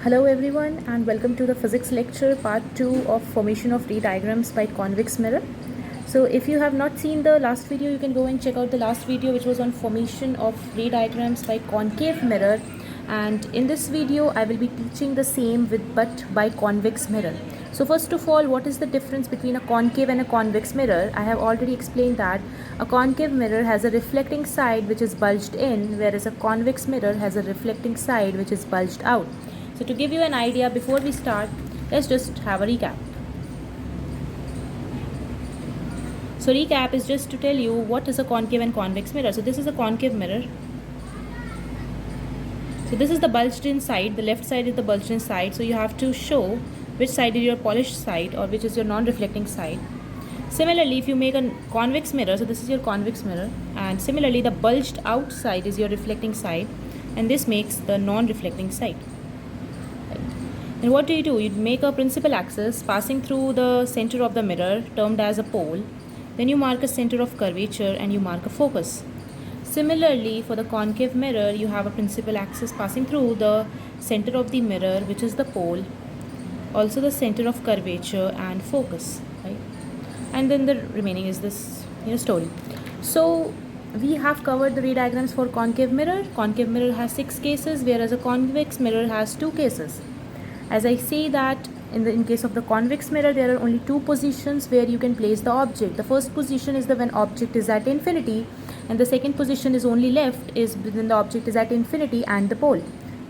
Hello everyone and welcome to the physics lecture part 2 of formation of ray diagrams by convex mirror. So if you have not seen the last video, you can go and check out the last video which was on formation of ray diagrams by concave mirror, and in this video I will be teaching the same but by convex mirror. So first of all, what is the difference between a concave and a convex mirror? I have already explained that a concave mirror has a reflecting side which is bulged in, whereas a convex mirror has a reflecting side which is bulged out. So to give you an idea before we start, let's just have a recap. So recap is just to tell you what is a concave and convex mirror. So this is a concave mirror. So this is the bulged in side, the left side is the bulged in side. So you have to show which side is your polished side or which is your non-reflecting side. Similarly, if you make a convex mirror, so this is your convex mirror, and similarly the bulged out side is your reflecting side, and this makes the non-reflecting side. And what do? You make a principal axis passing through the center of the mirror termed as a pole. Then you mark a center of curvature and you mark a focus. Similarly, for the concave mirror, you have a principal axis passing through the center of the mirror, which is the pole, also the center of curvature and focus, right? And then the remaining is this story. So we have covered the ray diagrams for concave mirror. Concave mirror has 6 cases, whereas a convex mirror has 2 cases. As I say that in case of the convex mirror, there are only 2 positions where you can place the object. The first position is when object is at infinity, and the second position is only left is when the object is at infinity and the pole,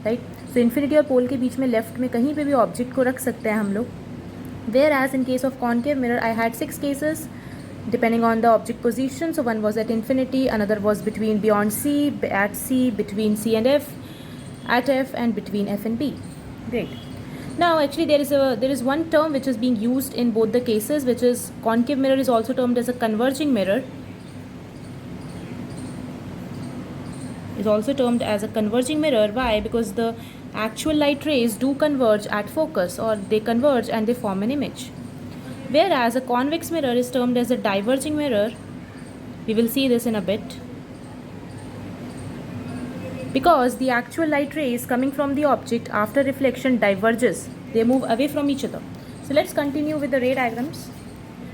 right? So infinity और pole के बीच में left में कहीं पे भी object को रख सकते हैं हम लोग. Whereas in case of concave mirror, I had 6 cases depending on the object position. So one was at infinity, another was between beyond C, at C, between C and F, at F, and between F and B. Great. Now actually there is one term which is being used in both the cases, which is concave mirror is also termed as a converging mirror. Is also termed as a converging mirror. Why? Because the actual light rays do converge at focus, or they converge and they form an image. Whereas a convex mirror is termed as a diverging mirror. We will see this in a bit. Because the actual light rays coming from the object after reflection diverges. They move away from each other. So let's continue with the ray diagrams.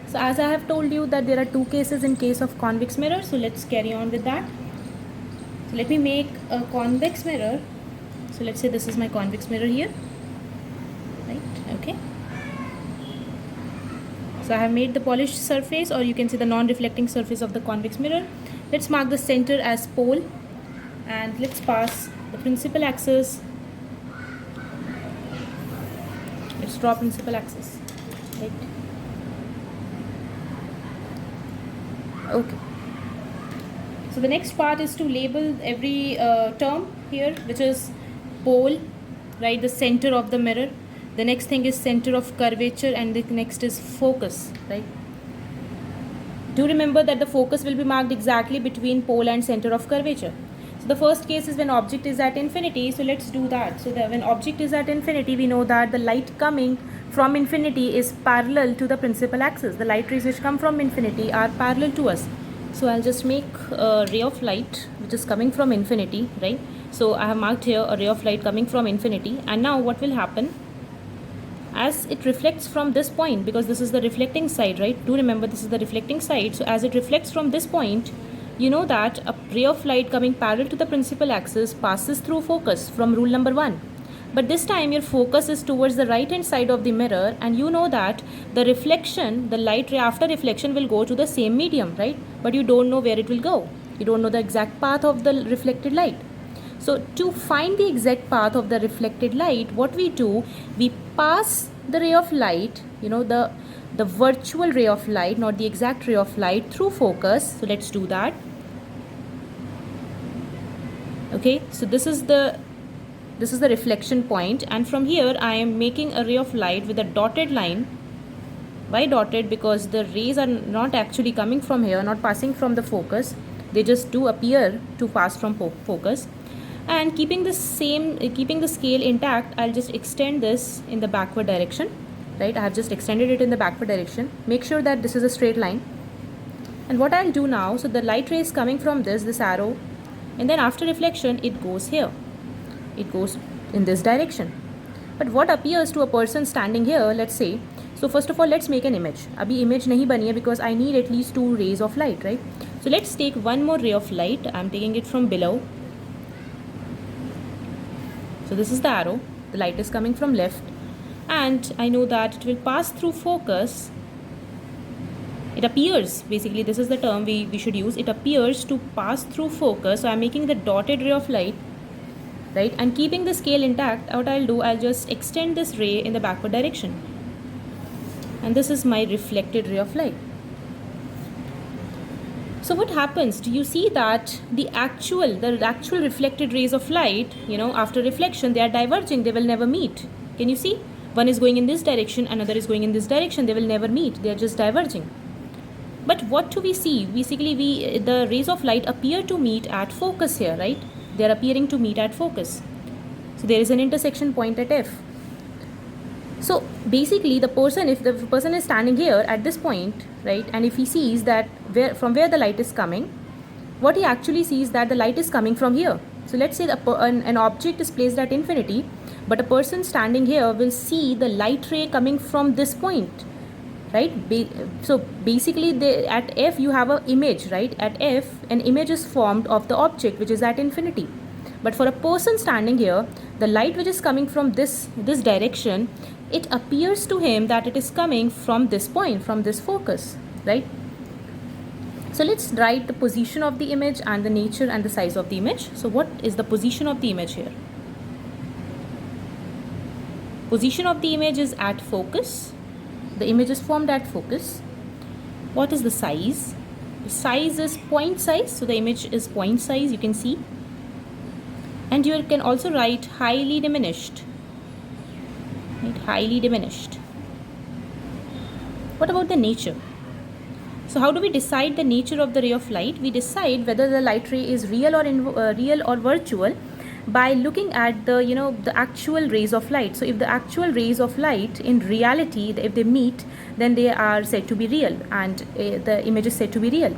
So as I have told you that there are 2 cases in case of convex mirror. So let's carry on with that. So let me make a convex mirror. So let's say this is my convex mirror here. Right, okay. So I have made the polished surface, or you can see the non-reflecting surface of the convex mirror. Let's mark the center as pole. And let's pass the principal axis. Let's draw principal axis. Right. Okay. So the next part is to label every term here, which is pole, right? The center of the mirror. The next thing is center of curvature, and the next is focus, right? Do remember that the focus will be marked exactly between pole and center of curvature. So the first case is when object is at infinity. So let's do that. So when object is at infinity, we know that the light coming from infinity is parallel to the principal axis. The light rays which come from infinity are parallel to us. So I'll just make a ray of light which is coming from infinity, right? So I have marked here a ray of light coming from infinity. And now what will happen? As it reflects from this point, because this is the reflecting side, right? Do remember this is the reflecting side. So as it reflects from this point, you know that a ray of light coming parallel to the principal axis passes through focus from rule number 1. But this time your focus is towards the right hand side of the mirror, and you know that the reflection, the light ray after reflection will go to the same medium, right? But you don't know where it will go. You don't know the exact path of the reflected light. So to find the exact path of the reflected light, what we do, we pass the ray of light, the virtual ray of light, not the exact ray of light, through focus. So let's do that. Okay, so this is the reflection point, and from here I am making a ray of light with a dotted line. Why dotted? Because the rays are not actually coming from here, not passing from the focus. They just do appear to pass from focus. And keeping the scale intact, I'll just extend this in the backward direction, right? I have just extended it in the backward direction. Make sure that this is a straight line. And what I'll do now, so the light ray is coming from this arrow, and then after reflection it goes here, it goes in this direction. But what appears to a person standing here, let's say, so first of all, let's make an image. Abhi image nahi bani hai because I need at least 2 rays of light, right? So let's take one more ray of light. I'm taking it from below. So this is the arrow. The light is coming from left, and I know that it will pass through focus. It appears, basically this is the term we should use, it appears to pass through focus. So I'm making the dotted ray of light, right? And keeping the scale intact, what I'll do, I'll just extend this ray in the backward direction, and this is my reflected ray of light. So what happens, do you see that the actual reflected rays of light, after reflection, they are diverging, they will never meet. Can you see? One is going in this direction, another is going in this direction, they will never meet, they are just diverging. But what do we see? Basically, the rays of light appear to meet at focus here, right? They are appearing to meet at focus. So there is an intersection point at F. So basically, if the person is standing here at this point, right, and if he sees that from where the light is coming, what he actually sees that the light is coming from here. So let's say an object is placed at infinity, but a person standing here will see the light ray coming from this point, right? So basically, at F you have an image, right? At F, an image is formed of the object which is at infinity. But for a person standing here, the light which is coming from this direction, it appears to him that it is coming from this point, from this focus, right? So let's write the position of the image and the nature and the size of the image. So what is the position of the image here? Position of the image is at focus. The image is formed at focus. What is the size? The size is point size. So the image is point size, you can see. And you can also write highly diminished. Right? Highly diminished. What about the nature? So how do we decide the nature of the ray of light? We decide whether the light ray is real or virtual by looking at the actual rays of light. So if the actual rays of light in reality, if they meet, then they are said to be real, and the image is said to be real.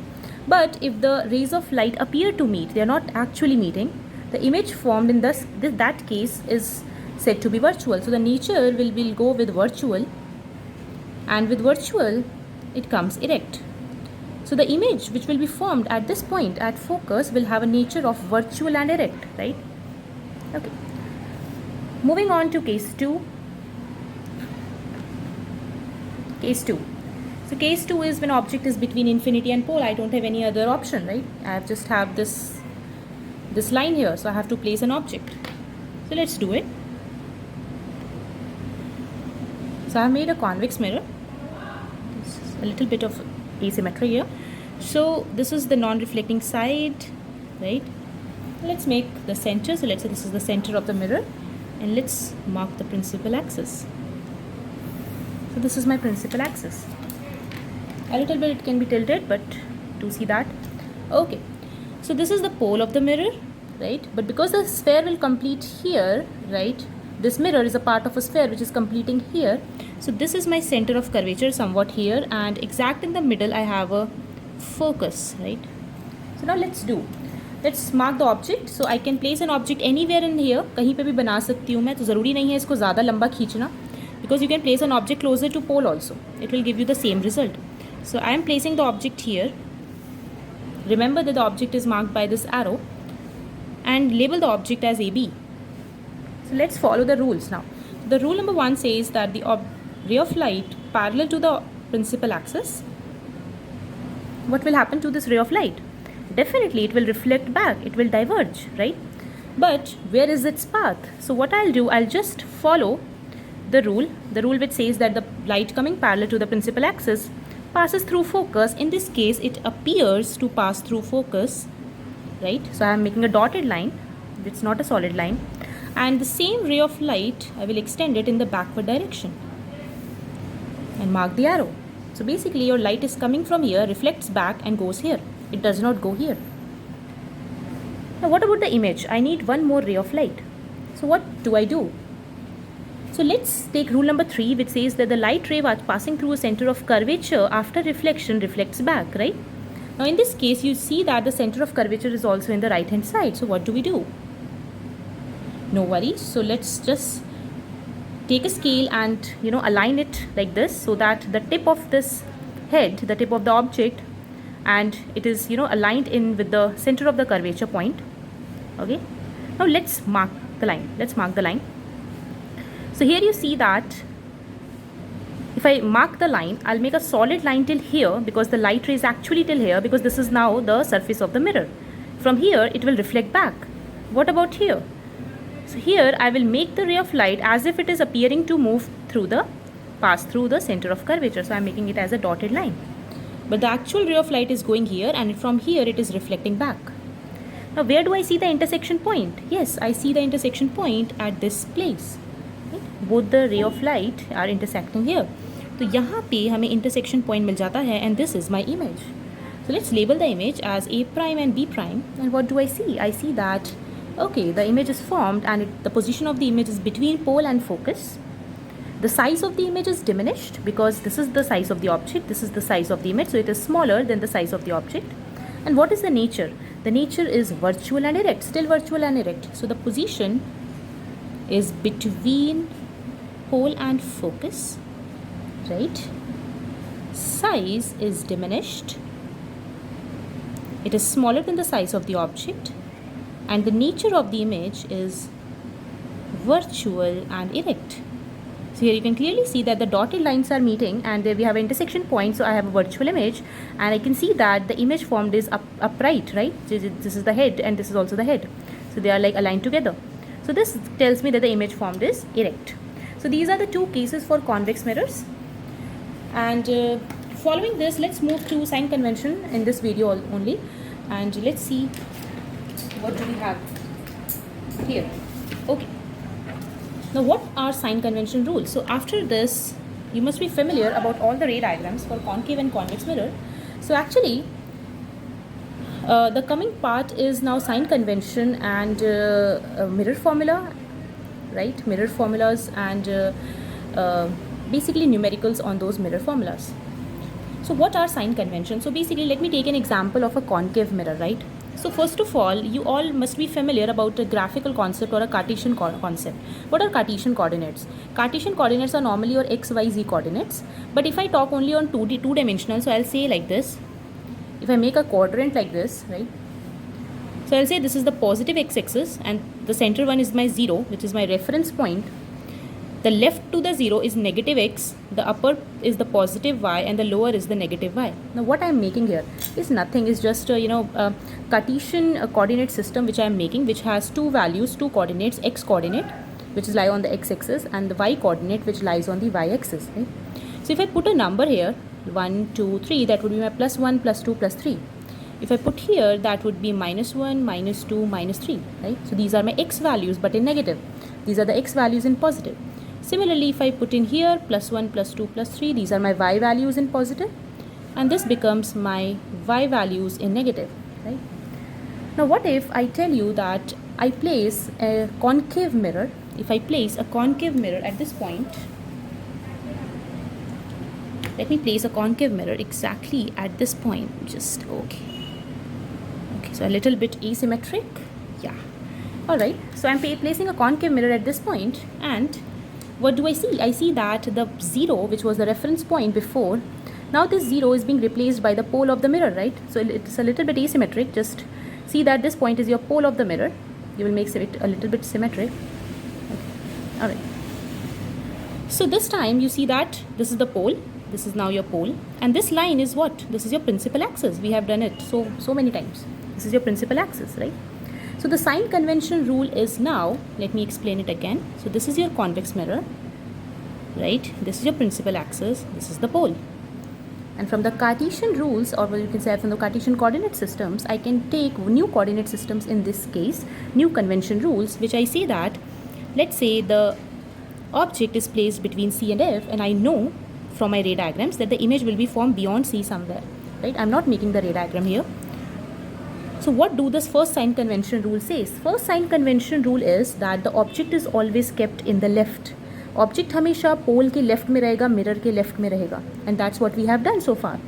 But if the rays of light appear to meet, they are not actually meeting, the image formed in that case is said to be virtual. So the nature will go with virtual, and with virtual it comes erect. So the image which will be formed at this point at focus will have a nature of virtual and erect, right? Okay. Moving on to case 2. Case 2. So case 2 is when object is between infinity and pole. I don't have any other option, right? I just have this line here, so I have to place an object. So let's do it. So I have made a convex mirror. A little bit of asymmetry here. So this is the non-reflecting side, right? Let's make the center. So let's say this is the center of the mirror, and let's mark the principal axis. So this is my principal axis. A little bit it can be tilted, but do see that. Okay. So this is the pole of the mirror, right? But because the sphere will complete here, right? This mirror is a part of a sphere which is completing here. So this is my center of curvature somewhat here, and exact in the middle I have a focus, right? So now let's mark the object. So I can place an object anywhere in here. कहीं पे भी बना सकती हूँ मैं, तो ज़रूरी नहीं है इसको ज़्यादा लंबा खींचना, because you can place an object closer to pole also. It will give you the same result. So I am placing the object here. Remember that the object is marked by this arrow, and label the object as AB. So let's follow the rules now. The rule number 1 says that the ray of light parallel to the principal axis, what will happen to this ray of light? Definitely it will reflect back, it will diverge, right? But where is its path? So what I'll do, I'll just follow the rule which says that the light coming parallel to the principal axis passes through focus. In this case, it appears to pass through focus, right? So I am making a dotted line, it's not a solid line. And the same ray of light, I will extend it in the backward direction and mark the arrow. So basically your light is coming from here, reflects back and goes here. It does not go here. Now what about the image? I need one more ray of light. So what do I do? So let's take rule number 3, which says that the light ray passing through a center of curvature after reflection reflects back, right? Now in this case, you see that the center of curvature is also in the right hand side. So what do we do? No worries. So let's just take a scale and align it like this, so that the tip of this head, the tip of the object, and it is aligned in with the center of the curvature point. Okay, now let's mark the line. So here you see that if I mark the line, I'll make a solid line till here, because the light ray is actually till here, because this is now the surface of the mirror. From here it will reflect back. What about here? So here I will make the ray of light as if it is appearing to move through pass through the center of curvature. So I'm making it as a dotted line. But the actual ray of light is going here, and from here it is reflecting back. Now where do I see the intersection point? Yes, I see the intersection point at this place. Right? Both the ray of light are intersecting here. तो यहाँ पे हमें intersection point मिल जाता है, and this is my image. So let's label the image as A prime and B prime. And what do I see? I see that, okay, the image is formed, and the position of the image is between pole and focus. The size of the image is diminished, because this is the size of the object, this is the size of the image, so it is smaller than the size of the object. And what is the nature? The nature is virtual and erect, still virtual and erect. So the position is between pole and focus, right? Size is diminished, it is smaller than the size of the object, and the nature of the image is virtual and erect. So here you can clearly see that the dotted lines are meeting, and there we have an intersection point. So I have a virtual image, and I can see that the image formed is upright, right? This is the head, and this is also the head. So they are like aligned together. So this tells me that the image formed is erect. So these are the two cases for convex mirrors. And following this, let's move to sign convention in this video only, and let's see what do we have here. Okay. Now what are sign convention rules? So after this, you must be familiar about all the ray diagrams for concave and convex mirror. So actually, the coming part is now sign convention and mirror formula, right? Mirror formulas and basically numericals on those mirror formulas. So what are sign convention? So basically, let me take an example of a concave mirror, right? So first of all, you all must be familiar about a graphical concept or a Cartesian concept. What are Cartesian coordinates? Cartesian coordinates are normally your x, y, z coordinates. But if I talk only on 2D, two-dimensional, so I'll say like this. If I make a quadrant like this, right? So I'll say this is the positive x-axis, and the center one is my 0, which is my reference point. The left to the 0 is negative x, the upper is the positive y, and the lower is the negative y. Now what I am making here is nothing, is just a Cartesian coordinate system which I am making, which has two values, two coordinates, x coordinate which is lie on the x-axis, and the y coordinate which lies on the y-axis. Right? So if I put a number here, 1, 2, 3, that would be my plus 1, plus 2, plus 3. If I put here, that would be minus 1, minus 2, minus 3. Right? So these are my x values, but in negative. These are the x values in positive. Similarly, if I put in here plus 1, plus 2, plus 3, these are my y values in positive, and this becomes my y values in negative. Right? Now what if I tell you that I place a concave mirror? If I place a concave mirror at this point, let me place a concave mirror exactly at this point, just okay, so a little bit asymmetric, yeah, alright. So I'm placing a concave mirror at this point, and what do I see? I see that the 0, which was the reference point before, now this 0 is being replaced by the pole of the mirror, right? So it's a little bit asymmetric. Just see that this point is your pole of the mirror. You will make it a little bit symmetric. Okay. Alright. So this time you see that this is the pole. This is now your pole. And this line is what? This is your principal axis. We have done it so many times. This is your principal axis, right? So the sign convention rule is now, let me explain it again. So this is your convex mirror, right? This is your principal axis, this is the pole. And from the Cartesian rules, or you can say from the Cartesian coordinate systems, I can take new coordinate systems, in this case, new convention rules, which I say that, let's say the object is placed between C and F, and I know from my ray diagrams that the image will be formed beyond C somewhere, right? I'm not making the ray diagram here. So what do this first sign convention rule says? First sign convention rule is that the object is always kept in the left. Object हमेशा pole के left में रहेगा, mirror के left में रहेगा, and that's what we have done so far.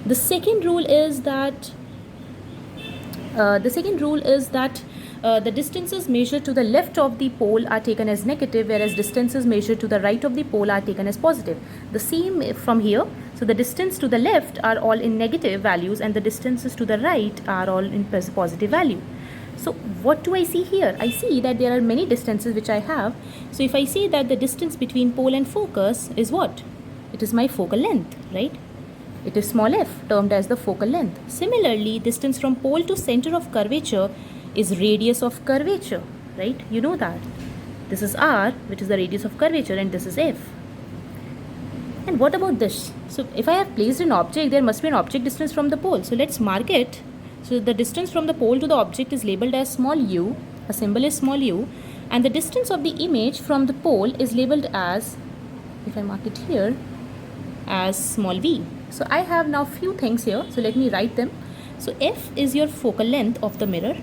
The second rule is that the distances measured to the left of the pole are taken as negative, whereas distances measured to the right of the pole are taken as positive. The same from here. So the distance to the left are all in negative values and the distances to the right are all in positive value. So what do I see here? I see that there are many distances which I have. So if I say that the distance between pole and focus is what? It is my focal length, right? It is small f, termed as the focal length. Similarly, distance from pole to center of curvature is radius of curvature, right? You know that. This is r, which is the radius of curvature, and this is f. And what about this? So if I have placed an object, there must be an object distance from the pole. So let's mark it. So the distance from the pole to the object is labeled as small u. A symbol is small u. And the distance of the image from the pole is labeled as, if I mark it here, as small v. So I have now few things here. So let me write them. So f is your focal length of the mirror.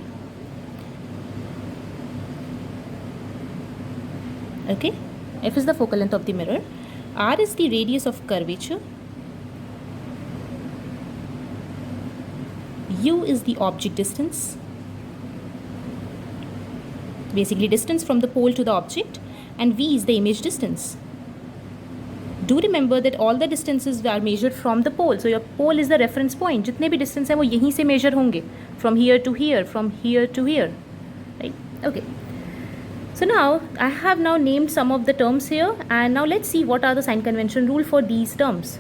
Okay, f is the focal length of the mirror. R is the radius of curvature. U is the object distance. Basically distance from the pole to the object, and V is the image distance. Do remember that all the distances are measured from the pole. So your pole is the reference point. जितने भी distance है वो यहीं से measure होंगे. From here to here, from here to here. Right? Okay. So now I have now named some of the terms here, and now let's see what are the sign convention rule for these terms.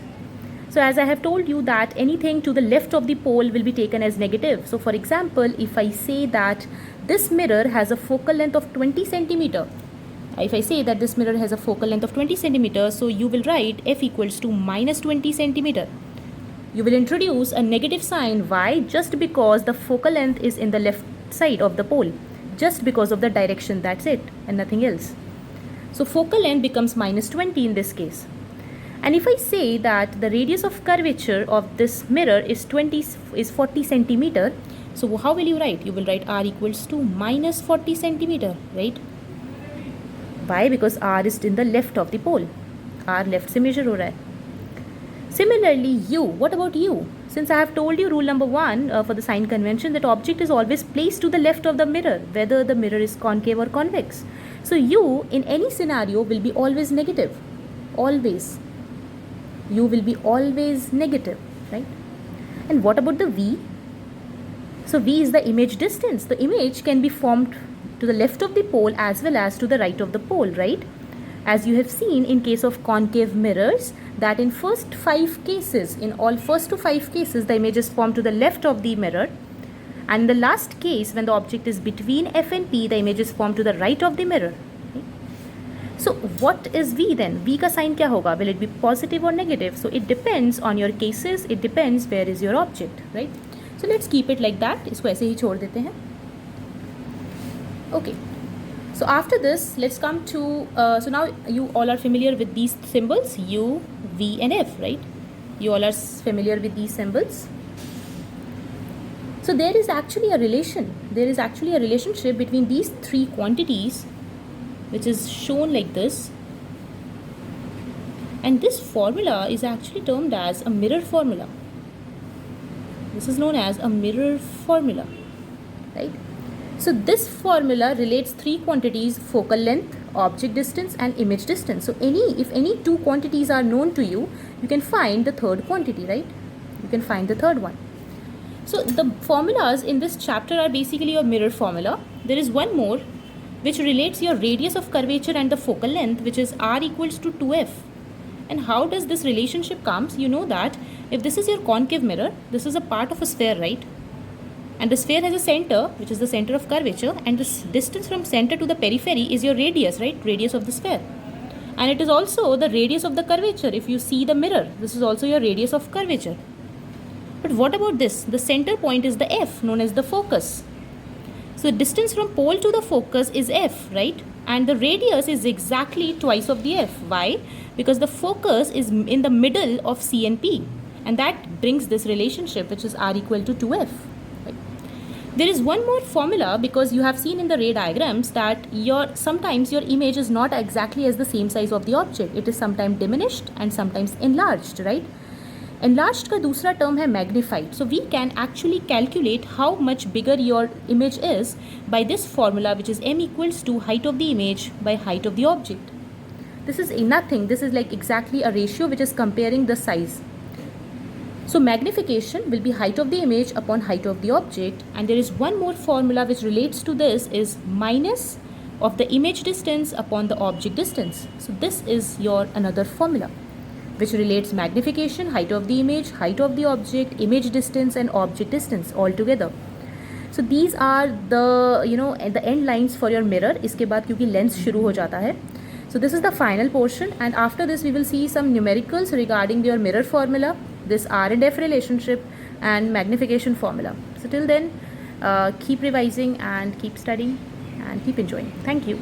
So as I have told you that anything to the left of the pole will be taken as negative. So for example, if I say that this mirror has a focal length of 20 centimeter, if I say that this mirror has a focal length of 20 centimeters, so you will write f equals to minus 20 centimeter. You will introduce a negative sign. Why? Just because the focal length is in the left side of the pole. Just because of the direction, that's it, and nothing else. So focal length becomes minus 20 in this case. And if I say that the radius of curvature of this mirror is 40 centimeter, so how will you write? You will write r equals to minus 40 centimeter, right? Why? Because r is in the left of the pole. R left से measure हो रहा है. Similarly, u. What about u? Since I have told you rule number 1 for the sign convention that object is always placed to the left of the mirror, whether the mirror is concave or convex. So u in any scenario will be always negative. Always. U will be always negative, right? And what about the v? So v is the image distance. The image can be formed to the left of the pole as well as to the right of the pole, right? As you have seen in case of concave mirrors, that in first to 5 cases, the image is formed to the left of the mirror, and in the last case, when the object is between f and p, the image is formed to the right of the mirror. Okay? So what is v then? V का sign क्या होगा? Will it be positive or negative? So it depends on your cases. It depends where is your object, right? So let's keep it like that. इसको ऐसे ही छोड़ देते हैं. Okay. So after this, let's come to, so now you all are familiar with these symbols, U, V and F, right? You all are familiar with these symbols. So there is actually a relation. There is actually a relationship between these 3 quantities, which is shown like this. And this formula is actually termed as a mirror formula. This is known as a mirror formula, right? So this formula relates 3 quantities: focal length, object distance and image distance. So if any 2 quantities are known to you, you can find the third quantity, right? You can find the third one. So the formulas in this chapter are basically your mirror formula. There is one more which relates your radius of curvature and the focal length, which is r equals to 2f. And how does this relationship comes? You know that if this is your concave mirror, this is a part of a sphere, right? And the sphere has a center, which is the center of curvature, and this distance from center to the periphery is your radius, right? Radius of the sphere. And it is also the radius of the curvature. If you see the mirror, this is also your radius of curvature. But what about this? The center point is the f, known as the focus. So the distance from pole to the focus is f, right? And the radius is exactly twice of the f. Why? Because the focus is in the middle of C and P. And that brings this relationship, which is r equal to 2f. There is one more formula, because you have seen in the ray diagrams that sometimes your image is not exactly as the same size of the object. It is sometimes diminished and sometimes enlarged, right? Enlarged का दूसरा term है magnified. So we can actually calculate how much bigger your image is by this formula, which is m equals to height of the image by height of the object. This is nothing. This is like exactly a ratio which is comparing the size. So magnification will be height of the image upon height of the object, and there is one more formula which relates to this, is minus of the image distance upon the object distance. So this is your another formula which relates magnification, height of the image, height of the object, image distance and object distance all together. So these are the the end lines for your mirror. इसके बाद क्योंकि lens शुरू हो जाता है. So this is the final portion, and after this we will see some numericals regarding your mirror formula, this R and F relationship and magnification formula. So till then, keep revising and keep studying and keep enjoying. Thank you.